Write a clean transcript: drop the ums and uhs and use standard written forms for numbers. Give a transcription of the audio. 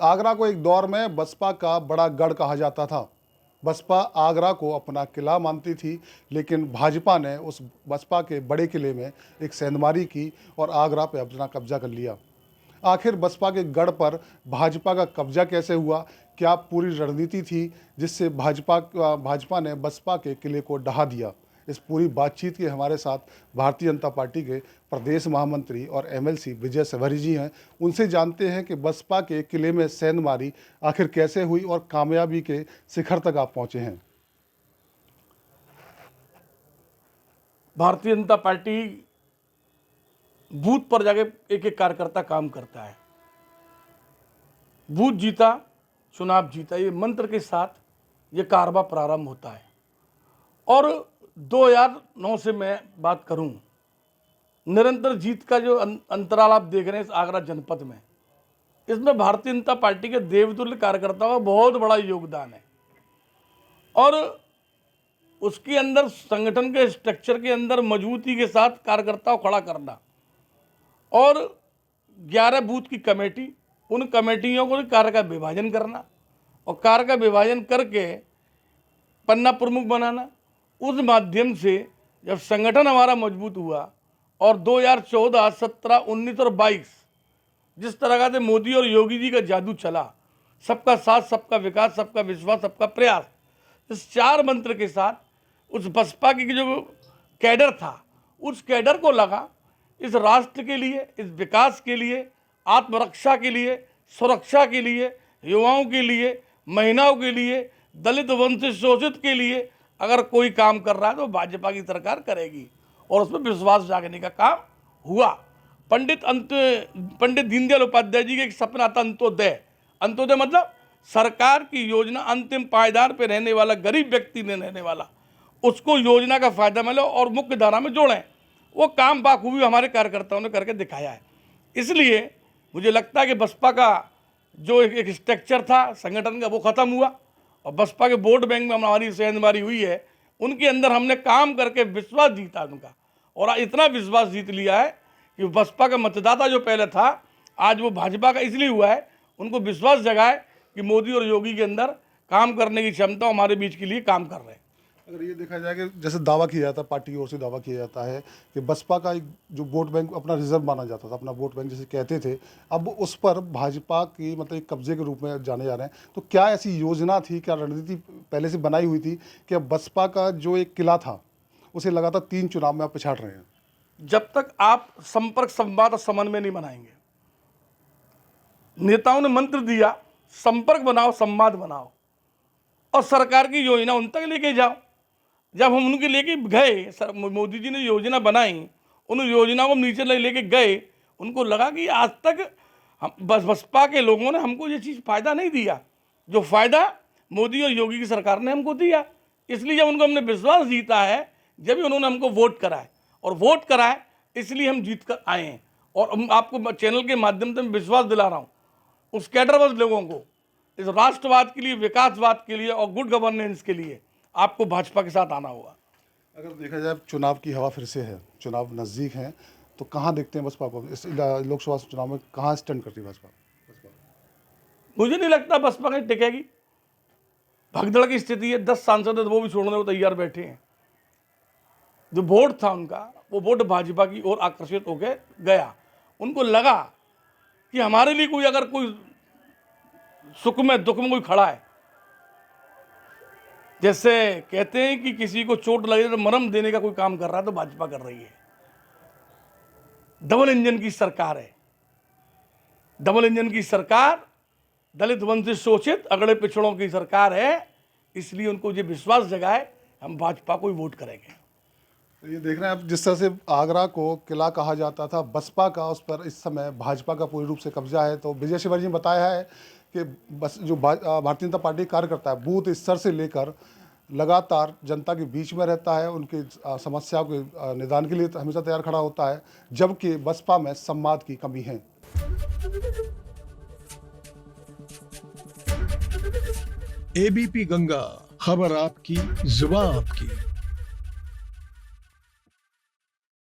आगरा को एक दौर में बसपा का बड़ा गढ़ कहा जाता था। बसपा आगरा को अपना किला मानती थी, लेकिन भाजपा ने उस बसपा के बड़े किले में एक सेंधमारी की और आगरा पे अपना कब्जा कर लिया। आखिर बसपा के गढ़ पर भाजपा का कब्जा कैसे हुआ? क्या पूरी रणनीति थी जिससे भाजपा ने बसपा के किले को ढहा दिया? इस पूरी बातचीत के हमारे साथ भारतीय जनता पार्टी के प्रदेश महामंत्री और एमएलसी विजय सभरी जी हैं। उनसे जानते हैं कि बसपा के किले में सेंधमारी आखिर कैसे हुई और कामयाबी के शिखर तक आप पहुंचे हैं। भारतीय जनता पार्टी बूथ पर जाके एक एक कार्यकर्ता काम करता है। बूथ जीता, चुनाव जीता, ये मंत्र के साथ ये कारवा प्रारंभ होता है। और 2009 से मैं बात करूं, निरंतर जीत का जो अंतराल आप देख रहे हैं इस आगरा जनपद में, इसमें भारतीय जनता पार्टी के देवतुल्य कार्यकर्ताओं का बहुत बड़ा योगदान है। और उसके अंदर संगठन के स्ट्रक्चर के अंदर मजबूती के साथ कार्यकर्ताओं खड़ा करना और 11 बूथ की कमेटी, उन कमेटियों को कार्य का विभाजन करना और कार्य का विभाजन करके पन्ना प्रमुख बनाना। उस माध्यम से जब संगठन हमारा मजबूत हुआ और 2014, 17, 19 और 22 जिस तरह का से मोदी और योगी जी का जादू चला, सबका साथ, सबका विकास, सबका विश्वास, सबका प्रयास, इस 4 मंत्र के साथ उस बसपा की जो कैडर था, उस कैडर को लगा इस राष्ट्र के लिए, इस विकास के लिए, आत्मरक्षा के लिए, सुरक्षा के लिए, युवाओं के लिए, महिलाओं के लिए, दलित वंचित शोषित के लिए अगर कोई काम कर रहा है तो भाजपा की सरकार करेगी। और उसमें विश्वास जागने का काम हुआ। पंडित दीनदयाल उपाध्याय जी का एक सपना था, अंत्योदय। अंत्योदय मतलब सरकार की योजना अंतिम पायदान पे रहने वाला, गरीब व्यक्ति में रहने वाला, उसको योजना का फायदा मिले और मुख्य धारा में जोड़ें। वो काम बाखूबी हमारे कार्यकर्ताओं ने करके दिखाया है। इसलिए मुझे लगता है कि बसपा का जो एक स्ट्रक्चर था संगठन का, वो ख़त्म हुआ और बसपा के वोट बैंक में हमारी सेंधमारी हुई है। उनके अंदर हमने काम करके विश्वास जीता उनका, और इतना विश्वास जीत लिया है कि बसपा का मतदाता जो पहले था, आज वो भाजपा का इसलिए हुआ है, उनको विश्वास जगा है कि मोदी और योगी के अंदर काम करने की क्षमता हमारे बीच के लिए काम कर रहे हैं। अगर ये देखा जाए कि जैसे दावा किया जाता है, पार्टी की ओर से दावा किया जाता है कि बसपा का एक जो वोट बैंक अपना रिजर्व माना जाता था, अपना वोट बैंक जैसे कहते थे, अब उस पर भाजपा की मतलब एक कब्जे के रूप में जाने जा रहे हैं। तो क्या ऐसी योजना थी, क्या रणनीति पहले से बनाई हुई थी कि अब बसपा का जो एक किला था उसे लगातार 3 चुनाव में आप पिछाड़ रहे हैं? जब तक आप संपर्क, संवाद और समन्वय नहीं बनाएंगे, नेताओं ने मंत्र दिया संपर्क बनाओ, संवाद बनाओ और सरकार की योजना उन तक लेके जाओ। जब हम उनके लेके गए, सर मोदी जी ने योजना बनाई, उन योजनाओं को नीचे लेके गए, उनको लगा कि आज तक हम बसपा के लोगों ने हमको ये चीज़ फ़ायदा नहीं दिया जो फ़ायदा मोदी और योगी की सरकार ने हमको दिया। इसलिए जब उनको हमने विश्वास जीता है, जब भी उन्होंने हमको वोट कराए, और वोट कराए इसलिए हम जीत कर आए हैं। और हम आपको चैनल के माध्यम से विश्वास दिला रहा हूँ उस कैडरबद्ध लोगों को, इस राष्ट्रवाद के लिए, विकासवाद के लिए और गुड गवर्नेंस के लिए आपको भाजपा के साथ आना होगा। अगर देखा जाए चुनाव की हवा फिर से है, चुनाव नज़दीक हैं, तो कहाँ देखते हैं बसपा को इस लोकसभा चुनाव में? कहाँ स्टैंड करती है बसपा? मुझे नहीं लगता बसपा कहीं टिकेगी। भगदड़ की स्थिति है, 10 सांसद वो भी छोड़ने को तैयार बैठे हैं। जो वोट था उनका, वो वोट भाजपा की ओर आकर्षित होकर गया। उनको लगा कि हमारे लिए कोई, अगर कोई सुख में दुख में कोई खड़ा है, जैसे कहते हैं कि किसी को चोट लगे तो मरहम देने का कोई काम कर रहा है, तो भाजपा कर रही है। डबल इंजन की सरकार है, डबल इंजन की सरकार, दलित वंचित शोषित अगड़े पिछड़ों की सरकार है। इसलिए उनको ये विश्वास जगाए हम भाजपा को ही वोट करेंगे। तो ये देख रहे हैं आप, जिस तरह से आगरा को किला कहा जाता था बसपा का, उस पर इस समय भाजपा का पूरी रूप से कब्जा है। तो विजय सभरी जी ने बताया है कि बस जो भारतीय जनता पार्टी कार्यकर्ता है, बूथ स्तर से लेकर लगातार जनता के बीच में रहता है, उनकी समस्याओं के निदान के लिए हमेशा तैयार खड़ा होता है, जबकि बसपा में संवाद की कमी है। एबीपी गंगा, खबर आपकी, जुबान आपकी।